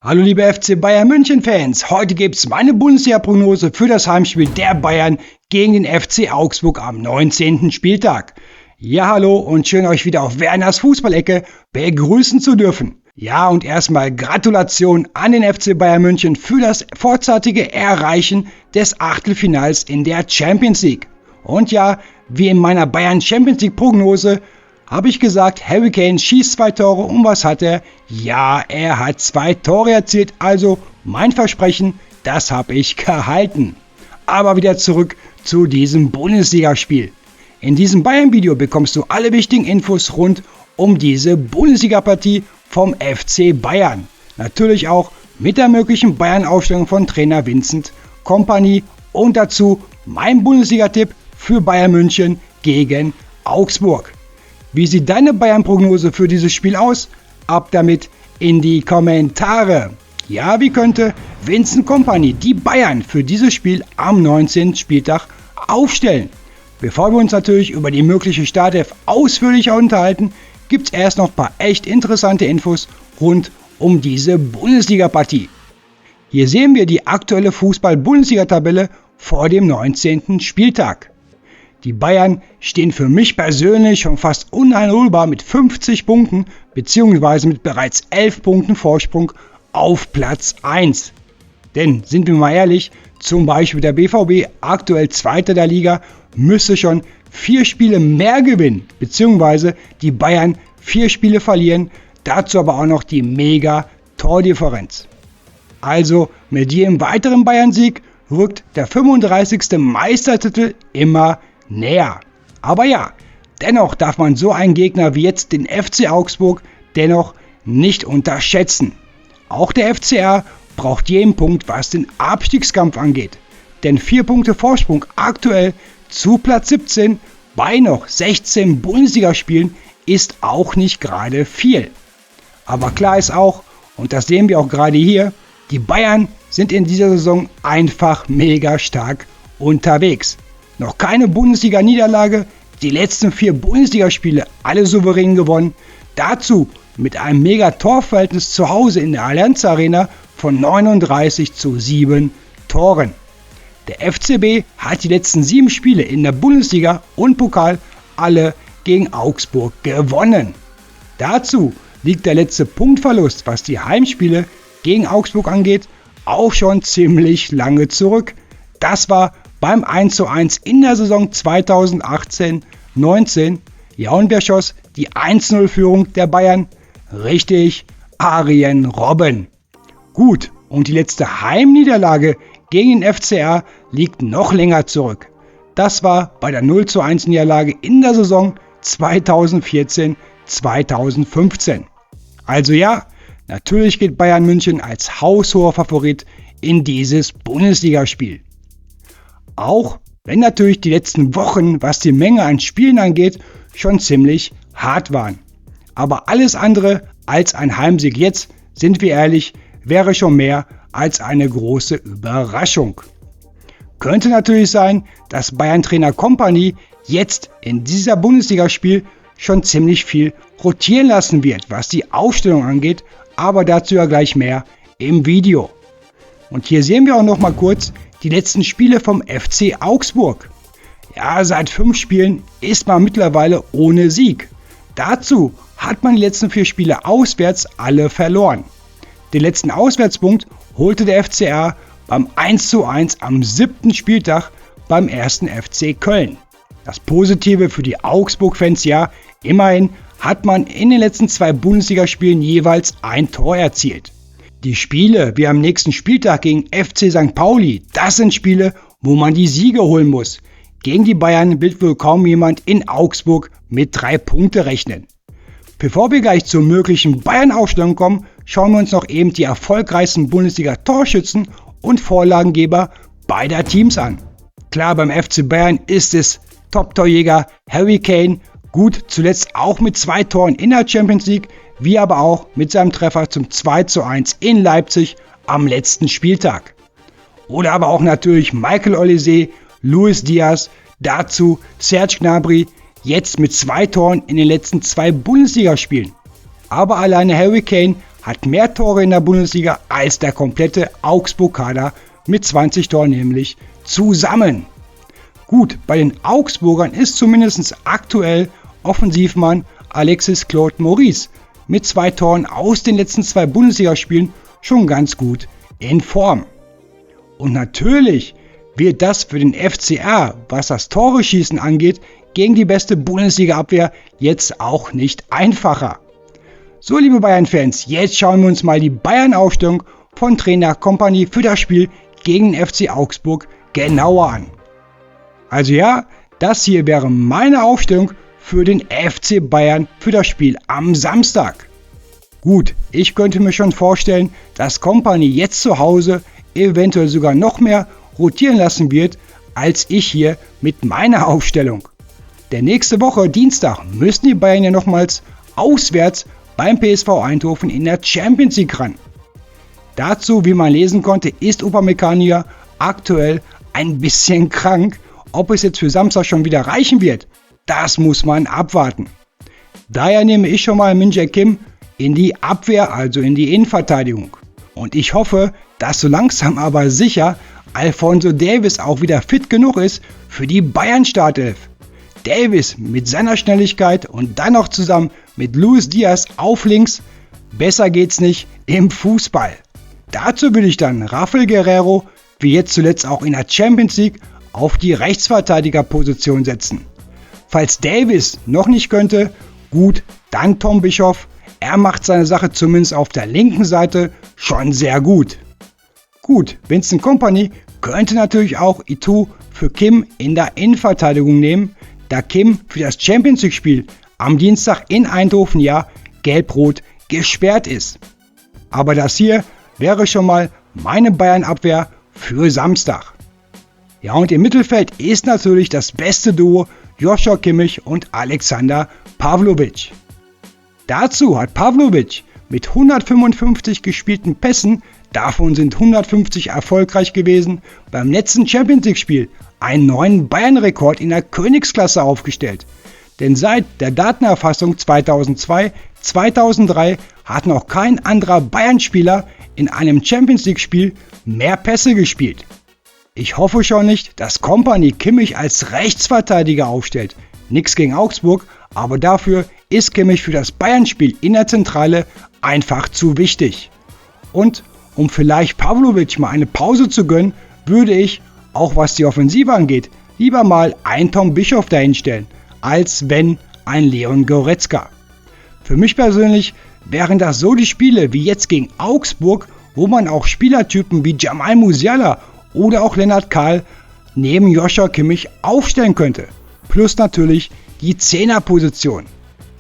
Hallo liebe FC Bayern München Fans, heute gibt's meine Bundesliga-Prognose für das Heimspiel der Bayern gegen den FC Augsburg am 19. Spieltag. Ja hallo und schön euch wieder auf Werners Fußballecke begrüßen zu dürfen. Ja und erstmal Gratulation an den FC Bayern München für das vorzeitige Erreichen des Achtelfinals in der Champions League. Und ja, wie in meiner Bayern Champions League Prognose habe ich gesagt, Harry Kane schießt 2 Tore und was hat er? Ja, er hat 2 Tore erzielt, also mein Versprechen, das habe ich gehalten. Aber wieder zurück zu diesem Bundesligaspiel. In diesem Bayern-Video bekommst du alle wichtigen Infos rund um diese Bundesliga-Partie vom FC Bayern. Natürlich auch mit der möglichen Bayern-Aufstellung von Trainer Vincent Kompany und dazu mein Bundesliga-Tipp für Bayern München gegen Augsburg. Wie sieht deine Bayern-Prognose für dieses Spiel aus? Ab damit in die Kommentare. Ja, wie könnte Vincent Kompany die Bayern für dieses Spiel am 19. Spieltag aufstellen? Bevor wir uns natürlich über die mögliche Startelf ausführlicher unterhalten, gibt es erst noch ein paar echt interessante Infos rund um diese Bundesliga-Partie. Hier sehen wir die aktuelle Fußball-Bundesliga-Tabelle vor dem 19. Spieltag. Die Bayern stehen für mich persönlich schon fast uneinholbar mit 50 Punkten bzw. mit bereits 11 Punkten Vorsprung auf Platz 1. Denn, sind wir mal ehrlich, zum Beispiel der BVB, aktuell Zweiter der Liga, müsste schon 4 Spiele mehr gewinnen bzw. die Bayern 4 Spiele verlieren, dazu aber auch noch die mega Tordifferenz. Also mit jedem weiteren Bayern-Sieg rückt der 35. Meistertitel immer näher. Aber ja, dennoch darf man so einen Gegner wie jetzt den FC Augsburg dennoch nicht unterschätzen. Auch der FCR braucht jeden Punkt, was den Abstiegskampf angeht. Denn 4 Punkte Vorsprung aktuell zu Platz 17 bei noch 16 Bundesligaspielen ist auch nicht gerade viel. Aber klar ist auch, und das sehen wir auch gerade hier, die Bayern sind in dieser Saison einfach mega stark unterwegs. Noch keine Bundesliga-Niederlage, die letzten 4 Bundesligaspiele alle souverän gewonnen. Dazu mit einem mega Torverhältnis zu Hause in der Allianz Arena von 39:7 Toren. Der FCB hat die letzten 7 Spiele in der Bundesliga und Pokal alle gegen Augsburg gewonnen. Dazu liegt der letzte Punktverlust, was die Heimspiele gegen Augsburg angeht, auch schon ziemlich lange zurück. Das war beim 1:1 in der Saison 2018-19. Ja, und wer schoss die 1:0-Führung der Bayern? Richtig, Arjen Robben. Gut, und die letzte Heimniederlage gegen den FCR liegt noch länger zurück. Das war bei der 0:1-Niederlage in der Saison 2014-2015. Also ja, natürlich geht Bayern München als haushoher Favorit in dieses Bundesligaspiel. Auch wenn natürlich die letzten Wochen, was die Menge an Spielen angeht, schon ziemlich hart waren. Aber alles andere als ein Heimsieg jetzt, sind wir ehrlich, wäre schon mehr als eine große Überraschung. Könnte natürlich sein, dass Bayern-Trainer Kompany jetzt in dieser Bundesligaspiel schon ziemlich viel rotieren lassen wird, was die Aufstellung angeht, aber dazu ja gleich mehr im Video. Und hier sehen wir auch noch mal kurz die letzten Spiele vom FC Augsburg. Ja, seit 5 Spielen ist man mittlerweile ohne Sieg. Dazu hat man die letzten 4 Spiele auswärts alle verloren. Den letzten Auswärtspunkt holte der FCR beim 1:1 am 7. Spieltag beim 1. FC Köln. Das Positive für die Augsburg-Fans ja, immerhin hat man in den letzten 2 Bundesligaspielen jeweils ein Tor erzielt. Die Spiele wie am nächsten Spieltag gegen FC St. Pauli, das sind Spiele, wo man die Siege holen muss. Gegen die Bayern will wohl kaum jemand in Augsburg mit 3 Punkte rechnen. Bevor wir gleich zur möglichen Bayern-Aufstellung kommen, schauen wir uns noch eben die erfolgreichsten Bundesliga-Torschützen und Vorlagengeber beider Teams an. Klar, beim FC Bayern ist es Top-Torjäger Harry Kane, gut zuletzt auch mit 2 Toren in der Champions League, wie aber auch mit seinem Treffer zum 2:1 in Leipzig am letzten Spieltag. Oder aber auch natürlich Michael Olise, Luis Diaz, dazu Serge Gnabry, jetzt mit 2 Toren in den letzten 2 Bundesligaspielen. Aber alleine Harry Kane hat mehr Tore in der Bundesliga als der komplette Augsburg-Kader mit 20 Toren nämlich zusammen. Gut, bei den Augsburgern ist zumindest aktuell Offensivmann Alexis Claude Maurice mit 2 Toren aus den letzten 2 Bundesligaspielen schon ganz gut in Form. Und natürlich wird das für den FCA, was das Tore-Schießen angeht, gegen die beste Bundesliga-Abwehr jetzt auch nicht einfacher. So, liebe Bayern-Fans, jetzt schauen wir uns mal die Bayern-Aufstellung von Trainer Kompany für das Spiel gegen den FC Augsburg genauer an. Also ja, das hier wäre meine Aufstellung für den FC Bayern für das Spiel am Samstag. Gut, ich könnte mir schon vorstellen, dass Kompany jetzt zu Hause eventuell sogar noch mehr rotieren lassen wird, als ich hier mit meiner Aufstellung. Denn nächste Woche, Dienstag, müssen die Bayern ja nochmals auswärts beim PSV Eindhoven in der Champions League ran. Dazu, wie man lesen konnte, ist Upamecano aktuell ein bisschen krank. Ob es jetzt für Samstag schon wieder reichen wird, das muss man abwarten. Daher nehme ich schon mal Min-Jae Kim in die Abwehr, also in die Innenverteidigung. Und ich hoffe, dass so langsam aber sicher Alphonso Davies auch wieder fit genug ist für die Bayern-Startelf. Davies mit seiner Schnelligkeit und dann noch zusammen mit Luis Diaz auf links, besser geht's nicht im Fußball. Dazu würde ich dann Rafael Guerreiro, wie jetzt zuletzt auch in der Champions League, auf die Rechtsverteidigerposition setzen. Falls Davies noch nicht könnte, gut, dann Tom Bischoff. Er macht seine Sache zumindest auf der linken Seite schon sehr gut. Gut, Vincent Kompany könnte natürlich auch Itu für Kim in der Innenverteidigung nehmen, da Kim für das Champions League Spiel am Dienstag in Eindhoven ja gelb-rot gesperrt ist. Aber das hier wäre schon mal meine Bayern-Abwehr für Samstag. Ja, und im Mittelfeld ist natürlich das beste Duo Joshua Kimmich und Alexander Pavlovic. Dazu hat Pavlovic mit 155 gespielten Pässen, davon sind 150 erfolgreich gewesen, beim letzten Champions League Spiel einen neuen Bayern-Rekord in der Königsklasse aufgestellt. Denn seit der Datenerfassung 2002/2003 hat noch kein anderer Bayern-Spieler in einem Champions League Spiel mehr Pässe gespielt. Ich hoffe schon nicht, dass Kompany Kimmich als Rechtsverteidiger aufstellt. Nix gegen Augsburg, aber dafür ist Kimmich für das Bayern-Spiel in der Zentrale einfach zu wichtig. Und um vielleicht Pavlovic mal eine Pause zu gönnen, würde ich, auch was die Offensive angeht, lieber mal einen Tom Bischoff dahinstellen, als wenn ein Leon Goretzka. Für mich persönlich wären das so die Spiele wie jetzt gegen Augsburg, wo man auch Spielertypen wie Jamal Musiala oder auch Lennart Kahl neben Joshua Kimmich aufstellen könnte. Plus natürlich die Zehnerposition.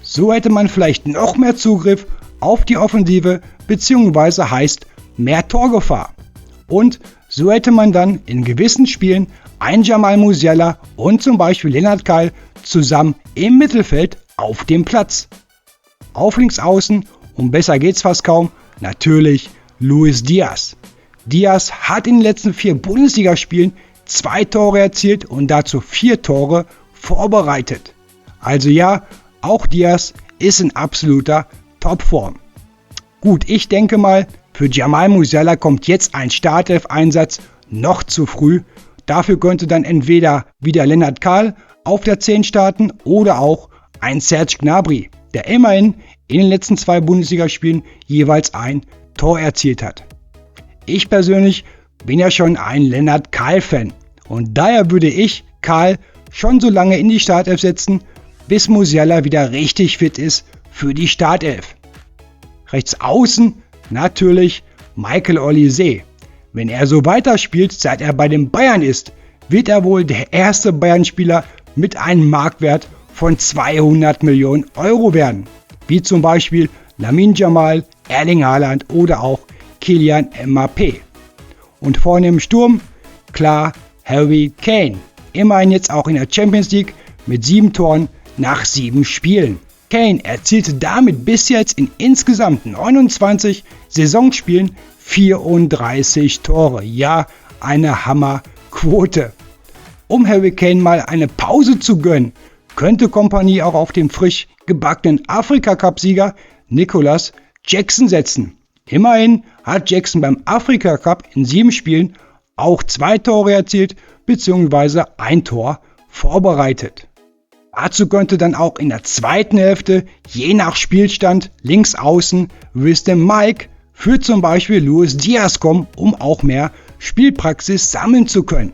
So hätte man vielleicht noch mehr Zugriff auf die Offensive bzw. heißt mehr Torgefahr. Und so hätte man dann in gewissen Spielen ein Jamal Musiala und zum Beispiel Lennart Kahl zusammen im Mittelfeld auf dem Platz. Auf links außen, und besser geht's fast kaum, natürlich Luis Diaz. Diaz hat in den letzten 4 Bundesligaspielen 2 Tore erzielt und dazu 4 Tore vorbereitet. Also ja, auch Diaz ist in absoluter Topform. Gut, ich denke mal, für Jamal Musiala kommt jetzt ein Startelf-Einsatz noch zu früh. Dafür könnte dann entweder wieder Lennart Kahl auf der 10 starten oder auch ein Serge Gnabry, der immerhin in den letzten 2 Bundesligaspielen jeweils ein Tor erzielt hat. Ich persönlich bin ja schon ein Lennart Kahl-Fan und daher würde ich Kahl schon so lange in die Startelf setzen, bis Musiala wieder richtig fit ist für die Startelf. Rechts außen natürlich Michael Olise. Wenn er so weiterspielt, seit er bei den Bayern ist, wird er wohl der erste Bayern-Spieler mit einem Marktwert von 200 Millionen Euro werden. Wie zum Beispiel Lamine Yamal, Erling Haaland oder auch Kylian Mbappé. Und vorne im Sturm, klar, Harry Kane. Immerhin jetzt auch in der Champions League mit 7 Toren nach 7 Spielen. Kane erzielte damit bis jetzt in insgesamt 29 Saisonspielen 34 Tore. Ja, eine Hammerquote. Um Harry Kane mal eine Pause zu gönnen, könnte Kompany auch auf dem frisch gebackenen Afrika-Cup-Sieger Nicolas Jackson setzen. Immerhin hat Jackson beim Afrika Cup in 7 Spielen auch 2 Tore erzielt bzw. 1 Tor vorbereitet. Dazu könnte dann auch in der zweiten Hälfte, je nach Spielstand, links außen Wisdom Mike für zum Beispiel Luis Diaz kommen, um auch mehr Spielpraxis sammeln zu können.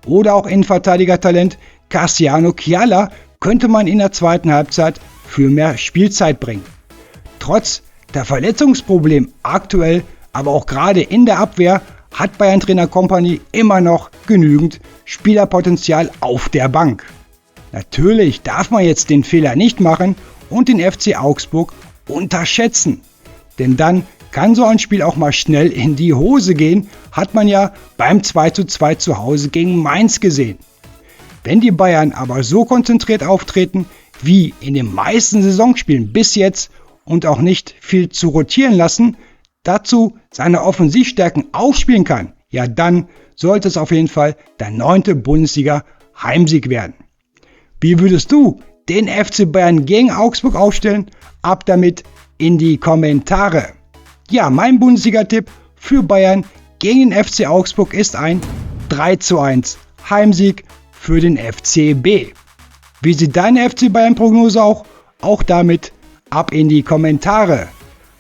Oder auch Innenverteidigertalent Cassiano Chiala könnte man in der zweiten Halbzeit für mehr Spielzeit bringen. Trotz der Verletzungsprobleme aktuell, aber auch gerade in der Abwehr, hat Bayern-Trainer Kompany immer noch genügend Spielerpotenzial auf der Bank. Natürlich darf man jetzt den Fehler nicht machen und den FC Augsburg unterschätzen. Denn dann kann so ein Spiel auch mal schnell in die Hose gehen, hat man ja beim 2:2 zu Hause gegen Mainz gesehen. Wenn die Bayern aber so konzentriert auftreten wie in den meisten Saisonspielen bis jetzt und auch nicht viel zu rotieren lassen, dazu seine Offensivstärken aufspielen kann, ja dann sollte es auf jeden Fall der 9. Bundesliga-Heimsieg werden. Wie würdest du den FC Bayern gegen Augsburg aufstellen? Ab damit in die Kommentare. Ja, mein Bundesliga-Tipp für Bayern gegen den FC Augsburg ist ein 3:1 Heimsieg für den FCB. Wie sieht deine FC Bayern-Prognose auch? Auch damit ab in die Kommentare.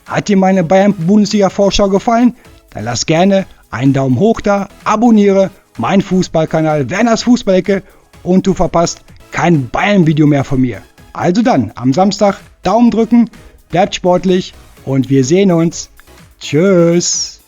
Hat dir meine Bayern-Bundesliga-Vorschau gefallen? Dann lass gerne einen Daumen hoch da, abonniere meinen Fußballkanal Werners Fußballecke und du verpasst kein Bayern-Video mehr von mir. Also dann, am Samstag Daumen drücken, bleibt sportlich und wir sehen uns. Tschüss.